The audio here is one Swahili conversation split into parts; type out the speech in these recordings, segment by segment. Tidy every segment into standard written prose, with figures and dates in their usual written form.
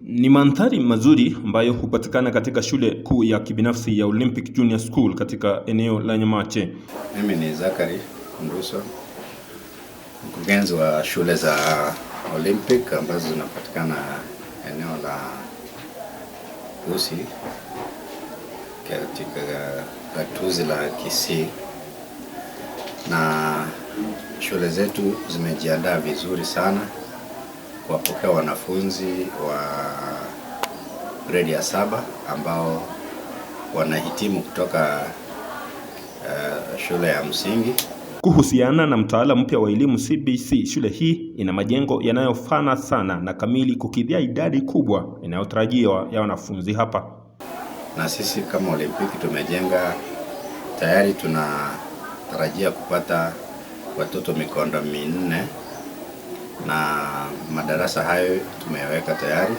Ni mandhari mazuri ambayo hupatikana katika shule kuu ya kibinafsi ya Olympic Junior School katika eneo la NYAMACHE. Mimi ni ZACHARY, ONDUSO, mkurugenzi wa shule za Olympic ambazo zinapatikana eneo la Usi katika gatuzi la Kisii, na shule zetu zimejiandaa vizuri sana kuwapokea wanafunzi wa grade ya 7 ambao wanahitimu kutoka shule ya msingi. Kuhusiana na mtaala mpya wa elimu CBC, shule hii ina majengo yanayofana sana na kamili kukidhia idadi kubwa inayotarajiwa ya wanafunzi hapa. Na sisi kama Olimpiki tumejenga tayari, tunatarajia kupata watoto mikondo 4 na madarasa hayo tumeweka tayari.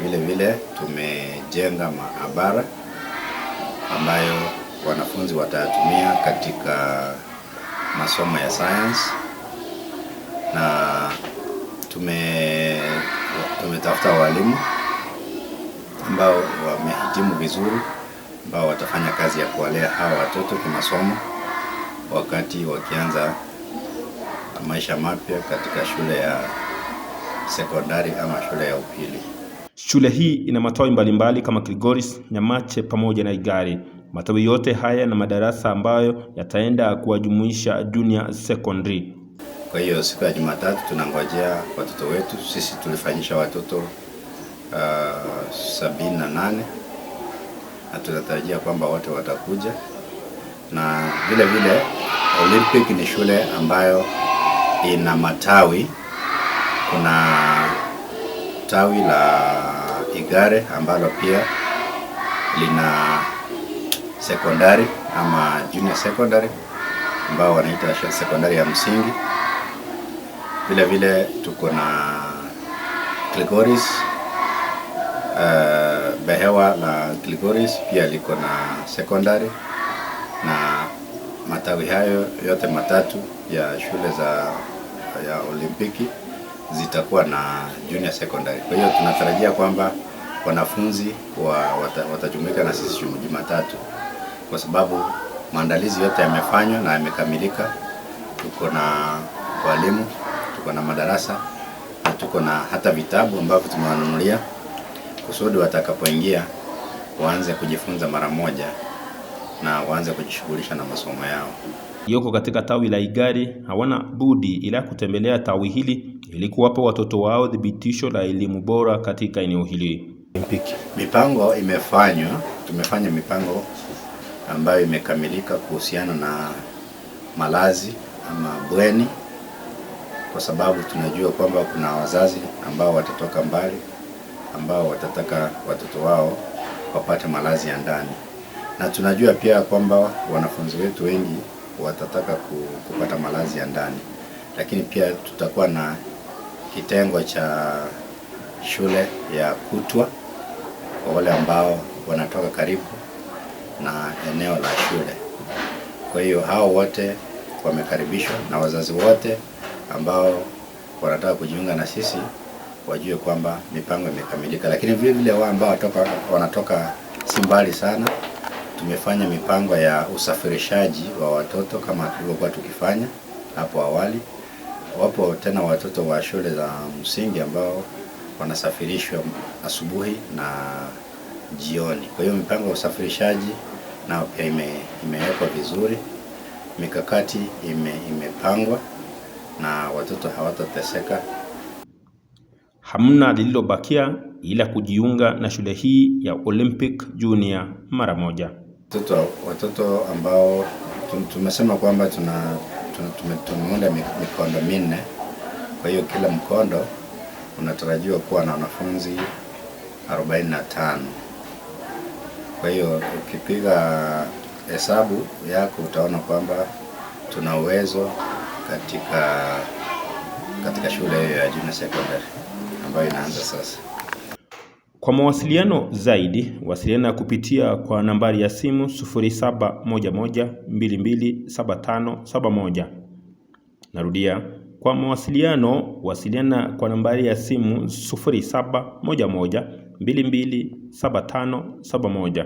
Vile vile tumejenga maabara ambayo wanafunzi watatumia katika masomo ya science, na tumetafuta walimu ambao wamehitimu vizuri ambao watafanya kazi ya kuwalea hawa watoto kimasomo wakati wakianza maisha mapya katika shule ya sekondari ama shule ya upili. Shule hii ina matawi mbalimbali kama Kilgoris, NYAMACHE pamoja na Igari. Matawi yote haya na madarasa ambayo yataenda kuwajumuisha junior secondary. Kwa hiyo siku ya Jumatatu tunangojea watoto wetu. Sisi tulifanyisha watoto 78 na tunatarajia kwamba wote watakuja. Na vile vile Olympic ni shule ambayo ina matawi. Kuna tawi la Igare ambalo pia lina sekondari ama junior secondary ambao wanaita sekondari ya msingi. Vile vile tuko na Kilgoris, behewa la Kilgoris pia liko na secondary, na matawi hayo yote matatu ya shule ya Olimpiki zitakuwa na junior secondary. Kwa hiyo tunatarajia kwamba wanafunzi watajumuika na sisi Jumatatu, kwa sababu maandalizi yote yamefanywa na yamekamilika. Tuko na walimu, tuko na madarasa, na tuko na hata vitabu ambavyo tumewanunulia kusudi watakapoingia waanze kujifunza mara moja na waanze kujishughulisha na masomo yao. Yoko katika tawi la Igari hawana budi ila kutembelea tawi hili ili kuwapa watoto wao dhibitisho la elimu bora katika eneo hili. Mipango imefanywa, tumefanya mipango ambayo imekamilika kuhusiana na malazi ama bweni, kwa sababu tunajua kwamba kuna wazazi ambao watatoka mbali ambao watataka watoto wao wapate malazi ya ndani, na tunajua pia kwamba wanafunzi wetu wengi watataka kupata malazi ya ndani, lakini pia tutakuwa na kitengo cha shule ya kutwa kwa wale ambao wanatoka karibu na eneo la shule. Kwa hiyo hao wote wamekaribishwa, na wazazi wote ambao wanataka kujiunga na sisi wajue kwamba mipango imekamilika. Lakini vile vile wao ambao wanatoka si mbali sana, tumefanya mipango ya usafirishaji wa watoto kama tulivyokuwa tukifanya hapo awali. Wapo tena watoto wa shule za msingi ambao wanasafirishwa asubuhi na jioni. Kwa hiyo mipango ya usafirishaji nao pia imewekwa vizuri, mikakati imepangwa na watoto hawatateseka. Hamna lililobakia ila kujiunga na shule hii ya Olympic Junior mara moja. Watoto ambao tumesema kwamba tumeunda mikondo 4. Kwa hiyo kila mkondo unatarajiwa kuwa na wanafunzi 45. Kwa hiyo ukipiga hesabu yako utaona kwamba tuna uwezo katika shule ya junior secondary ambayo inaanza sasa. Kwa mawasiliano zaidi, wasiliana kupitia kwa nambari ya simu 0711227571. Narudia Kwa mawasiliano, wasiliana kwa nambari ya simu 0711 227571.